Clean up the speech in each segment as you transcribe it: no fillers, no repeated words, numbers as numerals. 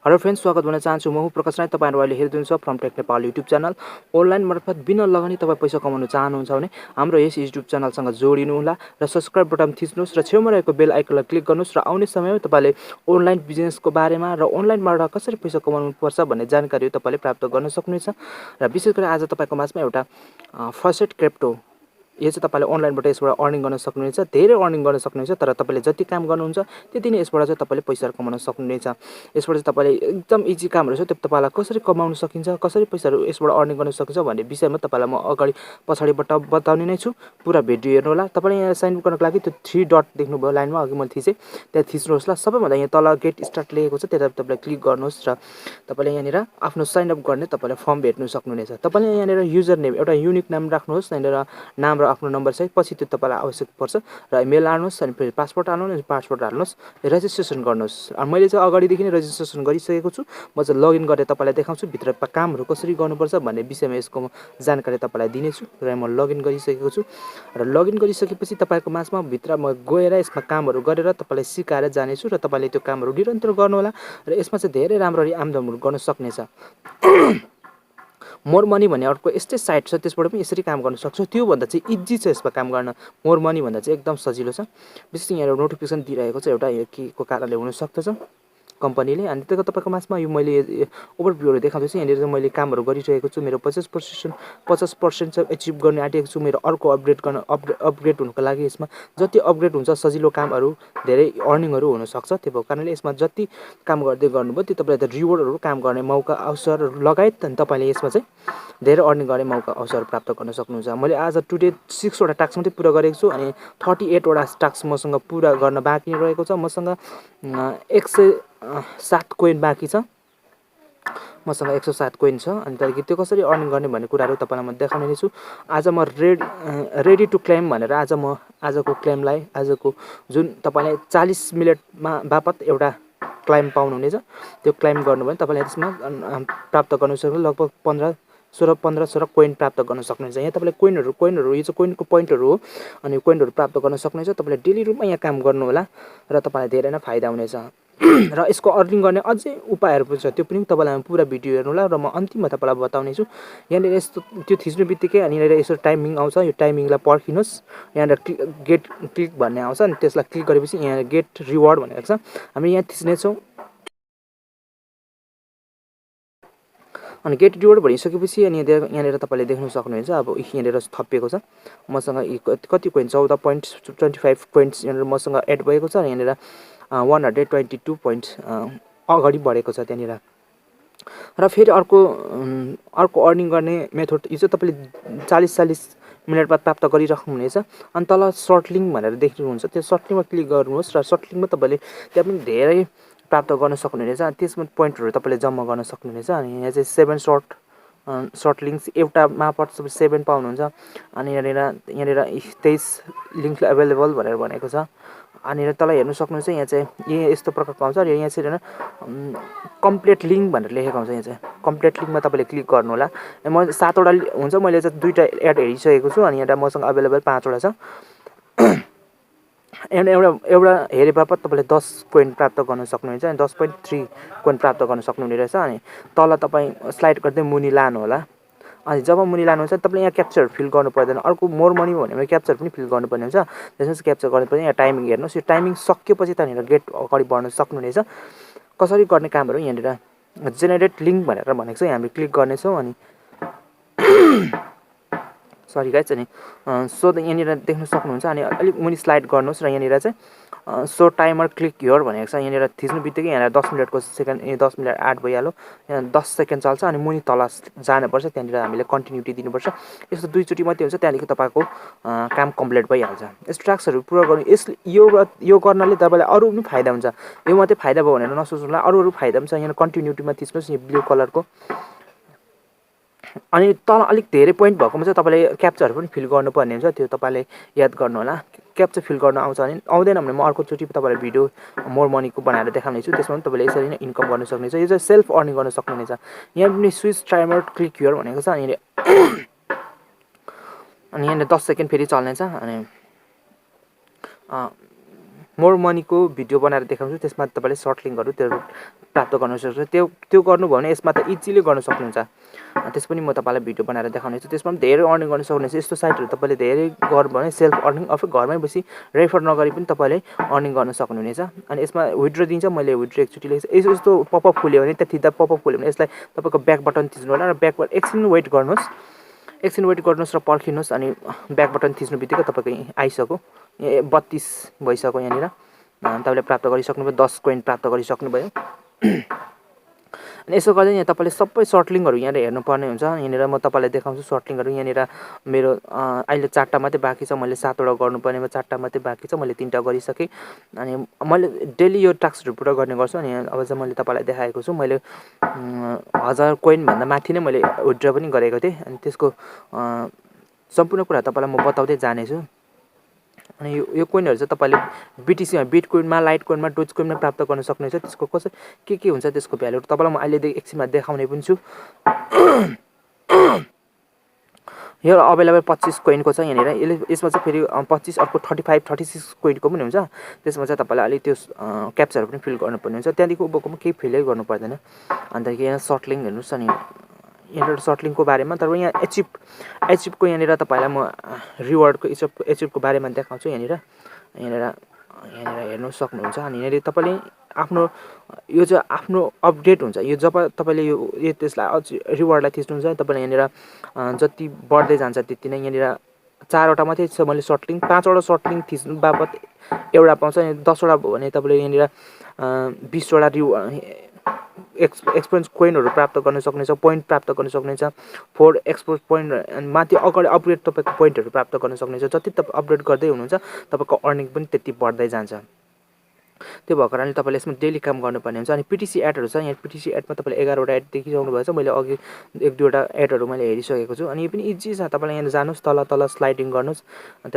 Hello friends, स्वागत गर्न चाहन्छु। म हुँ प्रकाश राई। तपाईहरु अहिले हेर्नुहुन्छ फ्रमटेक नेपाल युट्युब च्यानल। अनलाइन मार्फत बिना लगानी तपाई पैसा कमाउन चाहनुहुन्छ भने हाम्रो यस युट्युब च्यानलसँग जोडिनु होला र सब्स्क्राइब बटन थिच्नुस् र छेउमा रहेको बेल आइकनलाई क्लिक गर्नुस् र आउने समयमा तपाईले अनलाइन बिजनेसको बारेमा र अनलाइनबाट कसरी पैसा कमाउनु पर्छ भन्ने जानकारी तपाईले प्राप्त गर्न सक्नुहुनेछ। र विशेष गरी आज तपाईको माझमा एउटा फसेट क्रिप्टो यो चाहिँ तपाईले अनलाइनबाट यसबाट अर्निङ गर्न सक्नुहुनेछ। धेरै अर्निङ गर्न सक्नुहुनेछ, तर तपाईले जति काम गर्नुहुन्छ त्यति नै यसबाट चाहिँ तपाईले पैसा कमाउन सक्नुहुनेछ। यसबाट चाहिँ तपाईले एकदम इजी कामहरु छ, त्यो तपाईलाई कसरी कमाउन सकिन्छ, कसरी पैसाहरु यसबाट अर्निङ गर्न सकिन्छ भन्ने विषयमा तपाईलाई म अगाडि पछाडिबाट बताउने नै छु। पुरा भिडियो हेर्नु होला। तपाईले यहाँ साइन अप गर्नको लागि त्यो 3 डट देख्नुभयो लाइनमा, अघि मैले थिचे, त्यहाँ थिच्नुहोस् ल। सबैभन्दा यहाँ तल गेट स्टार्ट लेखेको छ, त्यता तपाईले क्लिक गर्नुहोस् र तपाईले यहाँनिर आफ्नो साइन अप गर्ने तपाईले फर्म भेट्न सक्नुहुनेछ। तपाईले यहाँनिर युजर नेम एउटा युनिक नाम राख्नुहोस्, यहाँनिर नाम र आफ्नो नम्बर चाहिँ पछि त्यो तपाईलाई आवश्यक पर्छ र इमेल हाल्नुहोस् अनि फेरि पासवर्ड हाल्नुहोस्, पासवर्ड हाल्नुहोस्, रेजिस्ट्रेसन गर्नुहोस्। मैले चाहिँ अगाडिदेखि नै रेजिस्ट्रेसन गरिसकेको छु। म चाहिँ लगइन गरेर तपाईलाई देखाउँछु भित्र कामहरु कसरी गर्नुपर्छ भन्ने विषयमा यसको जानकारी तपाईलाई दिनेछु र म लगइन गरिसकेको छु। र लगइन गरिसकेपछि तपाईको माझमा भित्र म गएर यसमा कामहरु गरेर तपाईलाई सिकाएर जानेछु र तपाईले त्यो कामहरु निरन्तर गर्नु होला र यसमा चाहिँ धेरै राम्ररी आम्दानी गर्न सक्नेछ। मोर मनी भन्ने अर्को यस्तै साइट छ, त्यसबाट पनि यसरी काम गर्न सक्छौ। त्यो भन्दा चाहिँ इजी छ यसमा काम गर्न। मोर मनी भन्दा चाहिँ एकदम सजिलो छ। विशेष यहाँ नोटिफिकेसन दिइरहेको छ एउटा के को कारणले हुन सक्दछ कम्पनीले। अनि त्यसको तपाईको माझमा यो मैले ओभरभ्यूहरु देखाउँदैछु। यहाँनिर मैले कामहरु गरिरहेको छु। मेरो 50% चाहिँ अचिभ गर्ने आँटेको छु। मेरो अर्को अपग्रेड हुनको लागि यसमा जति अपग्रेड हुन्छ सजिलो कामहरु धेरै अर्निङहरु हुन सक्छ। त्यो भएको कारणले यसमा जति काम गर्दै गर्नुभयो त्यो तपाईलाई त रिवार्डहरु काम गर्ने मौका अवसर लगायत तपाईले यसमा चाहिँ धेरै अर्निङ गर्ने मौका अवसर प्राप्त गर्न सक्नुहुन्छ। मैले आज टुडे 6 वटा टास्क मात्रै पूरा गरेको छु अनि 38 वटा टास्क मसँग पूरा गर्न बाँकी रहेको छ। मसँग 107 कोइन बाँकी छ। मसँग 107 कोइन छ। अनि त्यसले त्यो कसरी अर्निङ गर्ने भन्ने कुराहरु तपाईलाई म देखाउने नै छु। आज म रेडी टु क्लेम भनेर आजको क्लेमलाई आजको जुन तपाईले 40 मिनेटमा बापत एउटा क्लेम पाउनुहुनेछ। त्यो क्लेम गर्नुभयो भने तपाईले यसमा प्राप्त गर्न सक्नुहुन्छ। लगभग 15-16 कोइन प्राप्त गर्न सक्नुहुन्छ। यहाँ तपाईले कोइनहरु यो चाहिँ कोइनको पोइन्टहरु हो अनि कोइनहरु प्राप्त गर्न सक्नुहुन्छ। तपाईले डेली रुपमा यहाँ काम गर्नु होला र तपाईलाई धेरै नै फाइदा हुनेछ। र यसको अर्निङ गर्ने अझै उपायहरु पनि छ, त्यो पनि तपाईलाई पुरा भिडियो हेर्नु होला र म अन्तिममा तपाईलाई बताउने छु। यहाँनिर यस्तो त्यो थिच्नु बित्तिकै अनि यसो टाइमिङ आउँछ, यो टाइमिङलाई पर्खिनुस्। यहाँनिर गेट क्लिक भन्ने आउँछ अनि त्यसलाई क्लिक गरेपछि यहाँ गेट रिवार्ड भनेको छ, हामी यहाँ थिच्ने छौं। अनि गेट रिवार्ड भनिसकेपछि अनि यहाँनिर तपाईले देख्न सक्नुहुन्छ। अब यहाँनिर थपिएको छ। मसँग कति कोइन 14.25 कोइन्स यहाँनिर मसँग एड भएको छ। यहाँनिर 122 पोइन्ट्स अगाडि बढेको छ त्यहाँनिर। र फेरि अर्को अर्निङ गर्ने मेथड यो चाहिँ तपाईले 40 मिनेटमा प्राप्त गरिराख्नुहुनेछ। अनि तल सर्ट लिंक भनेर देख्नुहुन्छ, त्यो सर्ट लिंकमा क्लिक गर्नुहोस् र सर्ट लिंकमा तपाईले त्यहाँ पनि धेरै प्राप्त गर्न सक्नुहुनेछ। त्यसमा पोइन्टहरु तपाईले जम्मा गर्न सक्नुहुनेछ। अनि यहाँ चाहिँ 7 सर्ट लिंक्स एउटा मार्फत 7 पाउनुहुन्छ। अनि यहाँनिर 23 लिंक अवेलेबल भनेर भनेको छ। अनि तल हेर्न सक्नुहुन्छ यहाँ चाहिँ यस्तो प्रकारको आउँछ र यहाँ चाहिँ कम्प्लिट लिंक भनेर लेखेको हुन्छ। यहाँ चाहिँ कम्प्लिट लिंकमा तपाईले क्लिक गर्नु होला। म 7 वटा हुन्छ, मैले चाहिँ 2टा एड हेरिसकेको छु अनि यहाँ मसँग अवेलेबल 5 वटा छ। एउटा हेरे बापत तपाईले 10 कोइन प्राप्त गर्न सक्नुहुन्छ अनि 10.3 कोइन प्राप्त गर्न सक्नुहुने रहेछ। अनि तल तपाई स्लाइड गर्दै मुनि लानु होला। अनि जब मुनि लानुहुन्छ तपाईले यहाँ क्याप्चर फिल गर्नु पर्दैन। अर्को मोर मनी भनेमा क्याप्चर पनि फिल गर्नुपर्ने हुन्छ। त्यसमा चाहिँ क्याप्चर गर्नुपर्ने। यहाँ टाइमिङ हेर्नुस्, यो टाइमिङ सकिएपछि त्यहाँनिर गेट अगाडि बढ्न सक्नुहुनेछ। कसरी गर्ने कामहरु यहाँनिर जेनेरेट लिंक भनेर भनेको छ, हामी क्लिक गर्ने छौं। अनि सरी गाइस, अनि सो यहाँनिर देख्न सक्नुहुन्छ। अनि अलि मुनि स्लाइड गर्नुहोस् र यहाँनिर चाहिँ सो टाइमर क्लिक हियर भनेको छ। यहाँनिर थिच्नु बित्तिकै यहाँ 10 मिनेटको सेकेन्ड 10 मिनेट 8 भइहाल्यो। यहाँ 10 सेकेन्ड चल्छ अनि मुनि तल जानुपर्छ। त्यहाँनिर हामीले कन्टिन्युटी दिनुपर्छ। यस्तो 2 चोटी मात्रै हुन्छ, त्यहाँदेखि तपाईको काम कम्प्लिट भइहाल्छ। यस्तो टास्कहरु पूरा गर्नु यो गर्नाले तपाईलाई अरु पनि फाइदा हुन्छ। यो मात्रै फाइदा भयो भनेर नसोच्नु होला, अरु फाइदा पनि छ। यहाँ कन्टिन्युटीमा थिच्नुस्, यो ब्लू कलरको। अनि तल अलिक धेरै पोइन्ट भएकोमा चाहिँ तपाईले क्याप्चर पनि फिल गर्नुपर्ने हुन्छ। त्यो तपाईले याद गर्नु होला। क्याप्चर फिल गर्न आउँछ भने आउँदैन भने म अर्को चोटी तपाईलाई भिडियो मोर मनीको बनाएर देखाउने छु। त्यसमा पनि तपाईले यसरी नै इन्कम गर्न सक्नुहुन्छ। यो चाहिँ सेल्फ अर्निङ गर्न सक्नुहुनेछ। यहाँ पनि स्विच टाइमर क्लिक हियर भनेको छ। अनि यहाँले 10 सेकेन्ड फेरि चल्ने छ। अनि मोर मनी को भिडियो बनाएर देखाउँछु। त्यसमा तपाईले सर्ट लिंकहरु त्यो प्राप्त गर्न सक्नुहुन्छ। त्यो गर्नुभयो भने यसमा त इजिली गर्न सक्नुहुन्छ। त्यस पनि म तपाईँलाई भिडियो बनाएर देखाउने छु। त्यसमा पनि धेरै अर्निङ गर्न सक्नुहुन्छ। यस्तो साइटहरू तपाईँले धेरै गर्नु भने सेल्फ अर्निङ अफ घरमै बसी रेफर नगरी पनि तपाईँले अर्निङ गर्न सक्नुहुनेछ। अनि यसमा विथड्र दिन्छ। मैले विथड्र एकचोटि यस्तो पपअप खुल्यो भने त्यहाँ थिच्दा पपअप खुल्यो भने यसलाई तपाईँको ब्याक बटन थिच्नु होला र ब्याक एकछिन वेट गर्नुहोस्। एकछिन वेट गर्नुहोस् र पर्खिनुहोस्। अनि ब्याक बटन थिच्नु बित्तिकै तपाईँको आइसक्यो 32 भइसक्यो। यहाँनिर तपाईँले प्राप्त गरिसक्नुभयो। 10 कोइन प्राप्त गरिसक्नुभयो। अनि यसो गर्दै यहाँ तपाईँले सबै सर्टलिङहरू यहाँनिर हेर्नुपर्ने हुन्छ। यहाँनिर म तपाईँलाई देखाउँछु सर्टलिङहरू। यहाँनिर मेरो अहिले 4टा मात्रै बाँकी छ। मैले 7वटा गर्नुपर्नेमा 4टा मात्रै बाँकी छ। मैले 3टा गरिसकेँ। अनि मैले डेली यो टास्कहरू पुरा गर्ने गर्छु। अनि अब चाहिँ मैले तपाईँलाई देखाएको छु। मैले 1000 कोइनभन्दा माथि नै मैले विथड्र पनि गरेको थिएँ। अनि त्यसको सम्पूर्ण कुरा तपाईँलाई म बताउँदै जानेछु। अनि यो कोइनहरू चाहिँ तपाईँले बिटिसीमा बिटकोइनमा, लाइट कोइनमा, डोज कोइनमा प्राप्त गर्न सक्नुहुन्छ। त्यसको कसरी के हुन्छ त्यसको भ्यालुहरू तपाईँलाई म अहिले एकछिनमा देखाउने पनि छु। यो अभाइलेबल 25 कोइनको छ यहाँनिर। यसमा चाहिँ फेरि 25 अर्को 35 36 कोइनको पनि हुन्छ। त्यसमा चाहिँ तपाईँलाई अलिक त्यो क्याप्चाहरू पनि फिल गर्नुपर्ने हुन्छ। त्यहाँदेखि उभोकोमा केही फिलै गर्नु पर्दैन। अन्तखेरि यहाँ सर्टलिङ हेर्नुहोस्। अनि यहाँनिर सर्टलिङको बारेमा तर यहाँ एचिपको यहाँनिर तपाईँलाई म रिवार्डको एचिपको बारेमा देखाउँछु। यहाँनिर हेर्नु सक्नुहुन्छ। अनि यहाँनिर तपाईँले आफ्नो यो चाहिँ आफ्नो अपडेट हुन्छ। यो जब तपाईँले यो त्यसलाई अझ रिवार्डलाई थिच्नुहुन्छ तपाईँले यहाँनिर जति बढ्दै जान्छ त्यति नै। यहाँनिर 4वटा मात्रै छ मैले सर्टलिङ। 5वटा सर्टलिङ थिच्नु बापत एउटा पाउँछ। 10वटा भयो भने तपाईँले यहाँनिर 20वटा एक्सपिरियन्स कोइनहरू प्राप्त गर्न सक्नेछ। पोइन्ट प्राप्त गर्न सक्नेछ। 4 एक्सपोर्ट पोइन्ट अनि माथि अगाडि अपग्रेड तपाईँको पोइन्टहरू प्राप्त गर्न सक्नेछ। जति तपाईँ अपग्रेड गर्दै हुनुहुन्छ तपाईँको अर्निङ पनि त्यति बढ्दै जान्छ। त्यो भएको कारणले तपाईँले यसमा डेली काम गर्नुपर्ने हुन्छ। अनि पिटिसी एडहरू छ। यहाँ पिटिसी एडमा तपाईँले 11वटा एड देखिसक्नु भएछ। मैले अघि 1-2वटा एडहरू मैले हेरिसकेको छु। अनि यो पनि इजी छ। तपाईँले यहाँ जानुहोस्, तल स्लाइडिङ गर्नुहोस्। अन्त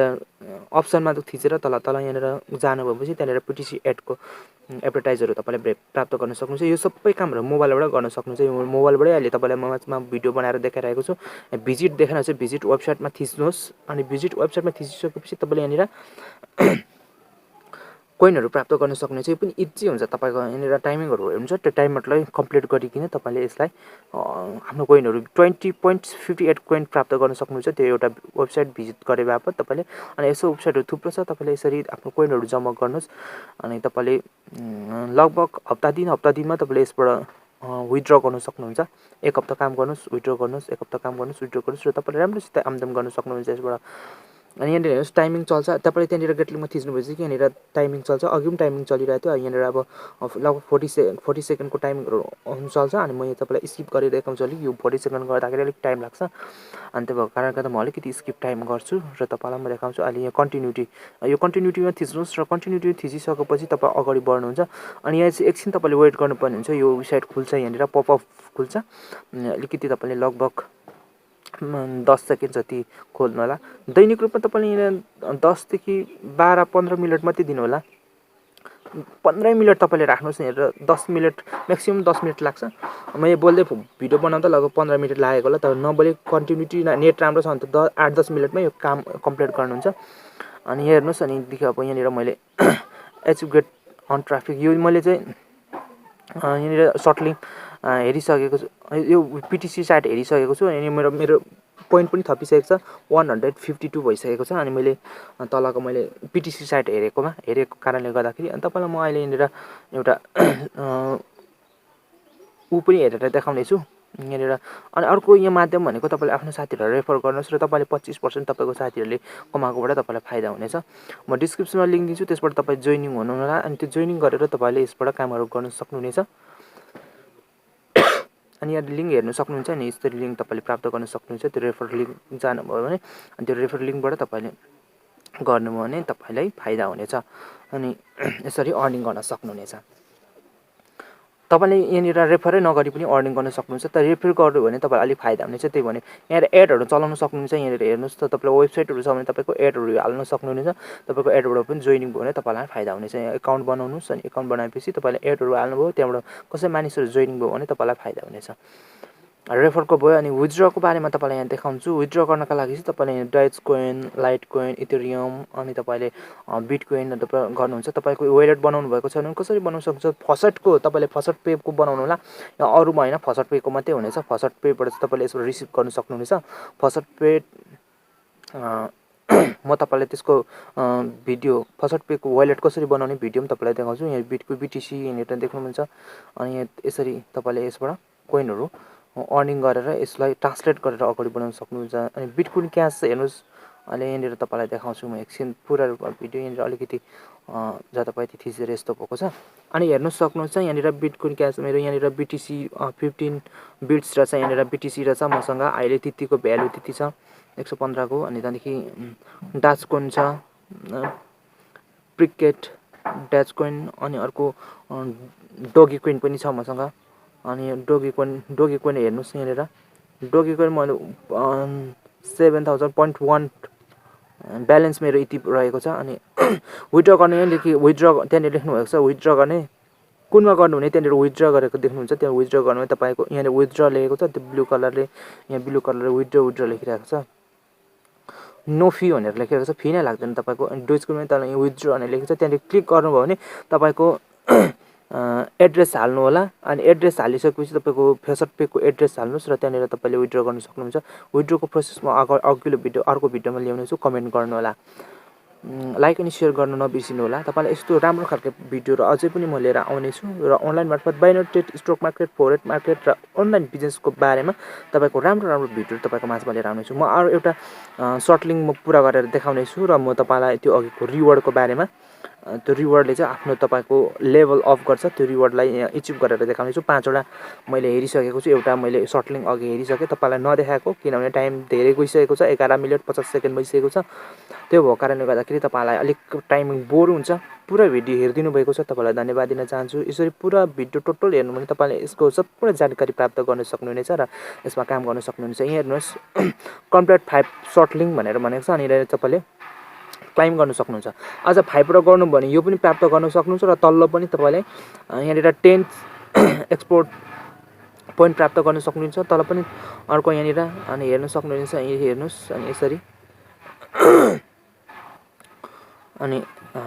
अप्सनमा थिचेर तल यहाँनिर जानुभएपछि त्यहाँनिर पिटिसी एडको एडभर्टाइजहरू तपाईँले प्राप्त गर्न सक्नुहुन्छ। यो सबै कामहरू मोबाइलबाट गर्न सक्नुहुन्छ। यो मोबाइलबाटै अहिले तपाईँलाई म भिडियो बनाएर देखाइरहेको छु। भिजिट देखाउनु चाहिँ भिजिट वेबसाइटमा थिच्नुहोस्। अनि भिजिट वेबसाइटमा थिचिसकेपछि तपाईँले यहाँनिर कोइनहरू प्राप्त गर्न सक्ने चाहिँ पनि इजी हुन्छ। तपाईँको यहाँनिर टाइमिङहरू हुन्छ। त्यो टाइमरलाई कम्प्लिट गरिकन तपाईँले यसलाई आफ्नो कोइनहरू 20.58 कोइन प्राप्त गर्न सक्नुहुन्छ। त्यो एउटा वेबसाइट भिजिट गरे बापत तपाईँले। अनि यसो वेबसाइटहरू थुप्रो छ। तपाईँले यसरी आफ्नो कोइनहरू जम्मा गर्नुहोस्। अनि तपाईँले लगभग हप्ता दिनमा तपाईँले यसबाट विथड्र गर्न सक्नुहुन्छ। 1 हप्ता काम गर्नुहोस्, विथड्र गर्नुहोस्, 1 हप्ता काम गर्नुहोस्, विथड्र गर्नुहोस् र तपाईँले राम्रोसित आमदानी गर्न सक्नुहुन्छ यसबाट। अनि यहाँनिर हेर्नुहोस् टाइमिङ चल्छ। तपाईँले त्यहाँनिर गेटलिङमा थिच्नुभएपछि कि यहाँनिर टाइमिङ चल्छ। अघि पनि टाइमिङ चलिरहेको थियो। यहाँनिर अब लगभग 40 सेकेन्डको टाइमिङहरू चल्छ। अनि म यहाँ तपाईँलाई स्किप गरेर देखाउँछु। अलिक यो 40 सेकेन्ड गर्दाखेरि अलिक टाइम लाग्छ। अनि त्यो भएको कारणले गर्दा म अलिकति स्किप टाइम गर्छु र तपाईँलाई म देखाउँछु। अहिले यहाँ कन्टिन्युटीमा थिच्नुहोस् र कन्टिन्युटी थिचिसकेपछि तपाईँ अगाडि बढ्नुहुन्छ। अनि यहाँ चाहिँ एकछिन तपाईँले वेट गर्नुपर्ने हुन्छ। यो वेबसाइट खुल्छ। यहाँनिर पपअप खुल्छ। अलिकति तपाईँले लगभग 10 सेकेन्ड जति खोल्नु होला। दैनिक रूपमा तपाईँले यहाँ 10 देखि 12-15 मिनट मात्रै दिनु होला। 15 मिनट तपाईँले राख्नुहोस्। यहाँ 10 मिनट म्याक्सिमम् 10 मिनट लाग्छ। म यहाँ बोल्दै भिडियो बनाउँदा लगभग 15 मिनट लागेको होला। तर नबोले कन्टिन्युटी नेट राम्रो छ भने त 8-10 मिनटमै यो काम कम्प्लिट गर्नुहुन्छ। अनि यहाँ हेर्नुहोस्। अनि देखि अब यहाँनिर मैले एचिभ गेट अन ट्राफिक यो मैले चाहिँ यहाँनिर सर्टलिङ हेरिसकेको छु। यो पिटिसी साइट हेरिसकेको छु। अनि मेरो पोइन्ट पनि थपिसकेको छ। 152 भइसकेको छ। अनि मैले तलको मैले पिटिसी साइट हेरेको कारणले गर्दाखेरि अनि तपाईँलाई म अहिले यहाँनिर एउटा पनि हेरेर देखाउने छु यहाँनिर। अनि अर्को यहाँ माध्यम भनेको तपाईँले आफ्नो साथीहरूलाई रेफर गर्नुहोस् र तपाईँले 25% तपाईँको साथीहरूले कमाएकोबाट तपाईँलाई फाइदा हुनेछ। म डिस्क्रिप्सनमा लिङ्क दिन्छु। त्यसबाट तपाईँ जोइनिङ हुनु होला। अनि त्यो जोइनिङ गरेर तपाईँले यसबाट कामहरू गर्न सक्नुहुनेछ। अनि यहाँ लिङ्क हेर्न सक्नुहुन्छ। अनि यस्तरी लिङ्क तपाईँले प्राप्त गर्न सक्नुहुन्छ। त्यो रेफर लिङ्क जानुभयो भने अनि त्यो रेफर लिङ्कबाट तपाईँले गर्नुभयो भने तपाईँलाई फाइदा हुनेछ। अनि यसरी अर्निङ गर्न सक्नुहुनेछ। तपाईँले यहाँनिर रेफरै नगरी पनि अर्निङ गर्न सक्नुहुन्छ। तर रेफर गर्नुभयो भने तपाईँलाई अलिक फाइदा हुनेछ। त्यही भने यहाँ एडहरू चलाउन सक्नुहुन्छ। यहाँनिर हेर्नुहोस् त तपाईँलाई वेबसाइटहरू छ भने तपाईँको एडहरू हाल्न सक्नुहुनेछ। तपाईँको एडबाट पनि जोइनिङ भयो भने तपाईँलाई फाइदा हुनेछ। एकाउन्ट बनाउनुहोस्। अनि एकाउन्ट बनाएपछि तपाईँले एडहरू हाल्नुभयो। त्यहाँबाट कसै मानिसहरू जोइनिङ भयो भने तपाईँलाई फाइदा हुनेछ। रेफरको भयो। अनि विथड्रको बारेमा तपाईँलाई यहाँ देखाउँछु। विथड्र गर्नका लागि चाहिँ तपाईँले Dutch coin, light coin, Ethereum अनि तपाईँले बिटकोइनहरू गर्नुहुन्छ। तपाईँको वालेट बनाउनु भएको छ भने कसरी बनाउन सक्नुहुन्छ? फसटको तपाईँले फसट पेको बनाउनु होला, या अरूमा होइन, फसट पेको मात्रै हुनेछ। फसट पेबाट चाहिँ तपाईँले यसबाट रिसिभ गर्न सक्नुहुनेछ। फसट पे म तपाईँलाई त्यसको भिडियो फसट पेको वालेट कसरी बनाउने भिडियो पनि तपाईँलाई देखाउँछु। यहाँ बिटिसी यहाँनिर देख्नुहुन्छ। अनि यसरी तपाईँले यसबाट कोइनहरू अर्निङ गरेर यसलाई ट्रान्सलेट गरेर अगाडि बढाउन सक्नुहुन्छ। अनि बिटकोइन क्यास हेर्नुहोस्, अहिले यहाँनिर तपाईँलाई देखाउँछु म एकछिन पुरा रूपमा भिडियो। यहाँनिर अलिकति जतापाति थिचेर यस्तो भएको छ। अनि हेर्नु सक्नुहुन्छ यहाँनिर बिटकोइन क्यास मेरो यहाँनिर बिटिसी 15 बिट्स रहेछ। यहाँनिर बिटिसी रहेछ मसँग। अहिले त्यतिको भ्यालु त्यति छ 115 को। अनि त्यहाँदेखि डाच कोइन छ, प्रिकेट डाच कोइन, अनि अर्को डोगी कोइन पनि छ मसँग। अनि डोगी कोइन हेर्नुहोस् यहाँनिर डोगी कोइन मैले 7000.1 ब्यालेन्स मेरो यति रहेको छ। अनि विथड्र गर्ने यहाँदेखि विथड्र त्यहाँनिर लेख्नुभएको छ। विथड्र गर्ने कुनमा गर्नुहुने त्यहाँनिर विथड्र गरेको देख्नुहुन्छ। त्यहाँ विथड्र गर्नु तपाईँको यहाँनिर विथड्र लेखेको छ, त्यो ब्लू कलरले, यहाँ ब्लू कलरले विथड्र लेखिरहेको छ। नो फी भनेर लेखेको छ, फी नै लाग्दैन तपाईँको। अनि डोजकोमा तल यहाँ विथड्र भनेर लेखेको छ, त्यहाँनिर क्लिक गर्नुभयो भने तपाईँको एड्रेस हाल्नु होला। अनि एड्रेस हालिसकेपछि तपाईँको फसट पेको एड्रेस हाल्नुहोस् र त्यहाँनिर तपाईँले विथड्र गर्न सक्नुहुन्छ। विथड्रको प्रोसेस म अघिल्लो भिडियो अर्को भिडियोमा ल्याउने छु, कमेन्ट गर्नु होला। लाइक अनि सेयर गर्नु नबिर्सिनु होला। तपाईँलाई यस्तो राम्रो खालको भिडियोहरू अझै पनि म लिएर आउने छु र अनलाइन मार्फत binary trade, stock market, forex market र अनलाइन बिजनेसको बारेमा तपाईँको राम्रो भिडियोहरू तपाईँको माझमा लिएर आउने छु। म अरू एउटा सर्ट लिङ्क म पुरा गरेर देखाउने छु र म तपाईँलाई त्यो अघिको रिवार्डको बारेमा, त्यो रिवार्डले चाहिँ आफ्नो तपाईँको लेभल अफ गर्छ, त्यो रिवार्डलाई यहाँ एचिभ गरेर देखाउने छु। 5 वटा मैले हेरिसकेको छु। एउटा मैले सर्ट लिङ्क अघि हेरिसकेँ, तपाईँलाई नदेखाएको किनभने टाइम धेरै गइसकेको छ, 11 मिनट 50 सेकेन्ड भइसकेको छ। त्यो भएको कारणले गर्दाखेरि तपाईँलाई अलिक टाइमिङ बोर हुन्छ। पुरा भिडियो हेरिदिनु भएको छ, तपाईँलाई धन्यवाद दिन चाहन्छु। यसरी पुरा भिडियो टोटल हेर्नु भने तपाईँले यसको सम्पूर्ण जानकारी प्राप्त गर्न सक्नुहुनेछ र यसमा काम गर्न सक्नुहुनेछ। यहाँ हेर्नुहोस् कम्प्लिट 5 सर्ट लिङ्क भनेर भनेको छ। अनि तपाईँले क्लाइम गर्न सक्नुहुन्छ। अझ 5 र गर्नु भने यो पनि प्राप्त गर्न सक्नुहुन्छ र तल्लो पनि तपाईँले यहाँनिर 10 एक्सपोर्ट पोइन्ट प्राप्त गर्न सक्नुहुन्छ। तल पनि अर्को यहाँनिर अनि हेर्न सक्नुहुनेछ। यही हेर्नुहोस् अनि यसरी अनि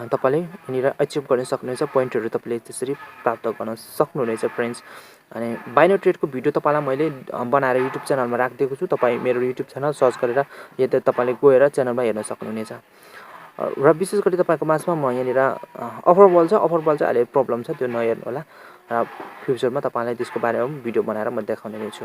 तपाईँले यहाँनिर अचिभ गर्न सक्नुहुनेछ। पोइन्टहरू तपाईँले त्यसरी प्राप्त गर्न सक्नुहुनेछ फ्रेन्ड्स। अनि बाइनरी ट्रेडको भिडियो तपाईँलाई मैले बनाएर युट्युब च्यानलमा राखिदिएको छु। तपाईँ मेरो युट्युब च्यानल सर्च गरेर यता तपाईँले गएर च्यानलमा हेर्न सक्नुहुनेछ। र विशेष गरी तपाईँको माझमा म यहाँनिर अफर बल चाहिँ अहिले प्रब्लम छ, त्यो नहेर्नु होला। र फ्युचरमा तपाईँलाई त्यसको बारेमा पनि भिडियो बनाएर म देखाउने नै छु।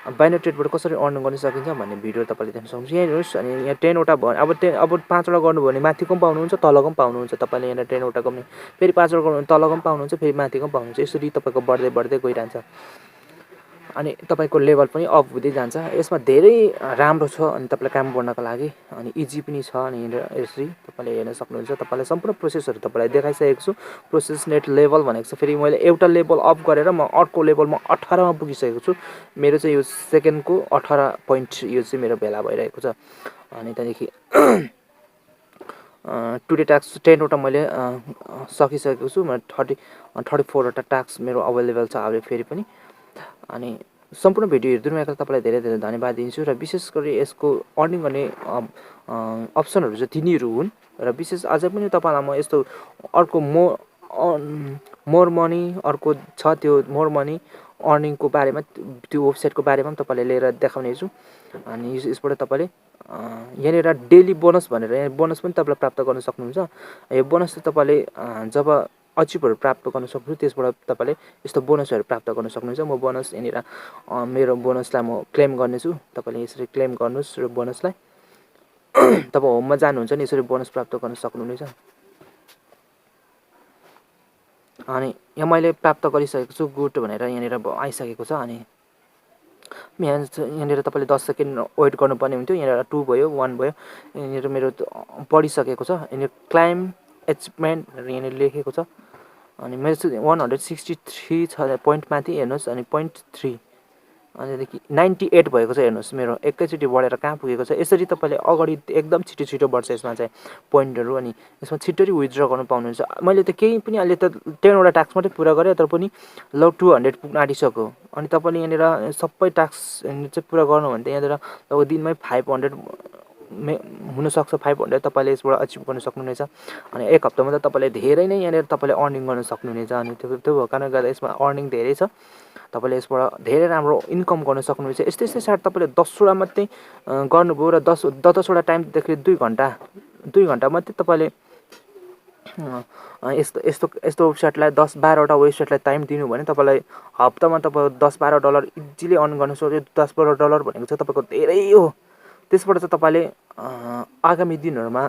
बाइनरी ट्रेडबाट कसरी अर्न गर्न सकिन्छ भन्ने भिडियो तपाईँले देख्न सक्नुहुन्छ। यहाँ हेर्नुहोस् अनि यहाँ 10 वटा भयो। अब 5 वटा गर्नुभयो भने माथिको पनि पाउनुहुन्छ, तलको पनि पाउनुहुन्छ। तपाईँले यहाँ 10 वटा गर्ने फेरि 5 वटा गर्नु भने तलको पनि पाउनुहुन्छ, फेरि माथिको पनि पाउनुहुन्छ। यसरी तपाईँको बढ्दै गइरहन्छ अनि तपाईँको लेभल पनि अप हुँदै जान्छ। यसमा धेरै राम्रो छ अनि तपाईँलाई काम गर्नका लागि अनि इजी पनि छ। अनि यसरी तपाईँले हेर्न सक्नुहुन्छ। तपाईँलाई सम्पूर्ण प्रोसेसहरू तपाईँलाई देखाइसकेको छु। प्रोसेस नेट लेभल भनेको छ, फेरि मैले एउटा लेभल अप गरेर म अर्को लेभलमा 18 मा पुगिसकेको छु। मेरो चाहिँ यो सेकेन्डको 18 पोइन्ट यो चाहिँ मेरो भेला भइरहेको छ। अनि त्यहाँदेखि टुडे टास्क 10 वटा मैले सकिसकेको छु। म 34 वटा टास्क मेरो अभाइलेबल छ अब फेरि पनि। अनि सम्पूर्ण भिडियो हेरिदिनु भएकोमा तपाईँलाई धेरै धन्यवाद दिन्छु। र विशेष गरी यसको अर्निङ गर्ने अप्सनहरू चाहिँ तिनीहरू हुन्। र विशेष अझै पनि तपाईँलाई म यस्तो अर्को मोर मनी अर्को छ, त्यो मोर मनी अर्निङको बारेमा, त्यो वेबसाइटको बारेमा पनि तपाईँले लिएर देखाउने छु। अनि यसबाट तपाईँले यहाँनिर डेली बोनस भनेर यहाँ बोनस पनि तपाईँले प्राप्त गर्न सक्नुहुन्छ। यो बोनस चाहिँ तपाईँले जब अचिभहरू प्राप्त गर्न सक्नुहुन्छ त्यसबाट तपाईँले यस्तो बोनसहरू प्राप्त गर्न सक्नुहुन्छ। म बोनस यहाँनिर मेरो बोनसलाई म क्लेम गर्नेछु। तपाईँले यसरी क्लेम गर्नुहोस् र बोनसलाई तपाईँ होममा जानुहुन्छ नि यसरी बोनस प्राप्त गर्न सक्नुहुनेछ। अनि यहाँ मैले प्राप्त गरिसकेको छु गुड भनेर यहाँनिर आइसकेको छ। अनि यहाँनिर तपाईँले 10 सेकेन्ड वेट गर्नुपर्ने हुन्थ्यो। यहाँनिर 2 भयो, 1 भयो। यहाँनिर मेरो बढिसकेको छ। यहाँनिर क्लाइम एचिभमेन्ट भनेर यहाँनिर लेखेको छ। अनि मेरो चाहिँ 163 छ पोइन्ट माथि हेर्नुहोस्। अनि 0.3 अनिदेखि 98 भएको छ हेर्नुहोस् मेरो एकैचोटि बढेर कहाँ पुगेको छ। यसरी तपाईँले अगाडि एकदम छिटो छिटो बढ्छ यसमा चाहिँ पोइन्टहरू, अनि यसमा छिटोरी विथड्र गर्नु पाउनुहुन्छ। मैले त केही पनि अहिले त 10 वटा टास्क मात्रै पुरा गरेँ, तर पनि ल 200 पुग्न आँटिसक्यो। अनि तपाईँले यहाँनिर सबै टास्क चाहिँ पुरा गर्नु भने त यहाँनिर अब दिनमै 500 हुनसक्छ। 500 तपाईँले यसबाट अचिभ गर्न सक्नुहुनेछ। अनि एक हप्तामा त तपाईँले धेरै नै यहाँनिर तपाईँले अर्निङ गर्न सक्नुहुनेछ। अनि त्यो भएको कारणले गर्दा यसमा अर्निङ धेरै छ, तपाईँले यसबाट धेरै राम्रो इन्कम गर्न सक्नुहुनेछ। यस्तै यस्तै साट तपाईँले 10 वटा मात्रै गर्नुभयो र 10 वटा टाइमदेखि 2 घन्टा मात्रै तपाईँले यस्तो वेबसाइटलाई 10-12 वटा वेबसाइटलाई टाइम दिनु भने तपाईँलाई हप्तामा तपाईँ $10-12 इजिली अर्न गर्न सक्यो। $10-12 भनेको चाहिँ तपाईँको धेरै हो। त्यसबाट चाहिँ तपाईँले आगामी दिनहरूमा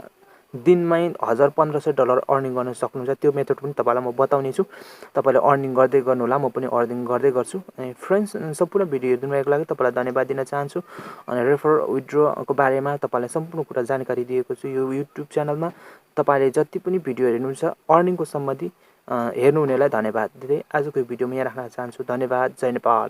दिनमै $1000-1500 अर्निङ गर्न सक्नुहुन्छ। त्यो मेथड पनि तपाईँलाई म बताउने छु। तपाईँले अर्निङ गर्दै गर्नुहोला, म पनि अर्निङ गर्दै गर्छु। अनि फ्रेन्ड्स, सम्पूर्ण भिडियो हेर्नुको लागि तपाईँलाई धन्यवाद दिन चाहन्छु। अनि रेफर विथड्रको बारेमा तपाईँलाई सम्पूर्ण कुरा जानकारी दिएको छु यो युट्युब च्यानलमा। तपाईँले जति पनि भिडियो हेर्नुहुन्छ अर्निङको सम्बन्धी हेर्नुहुनेलाई धन्यवाद दिँदै आजको भिडियो म यहाँ राख्न चाहन्छु। धन्यवाद। जय नेपाल।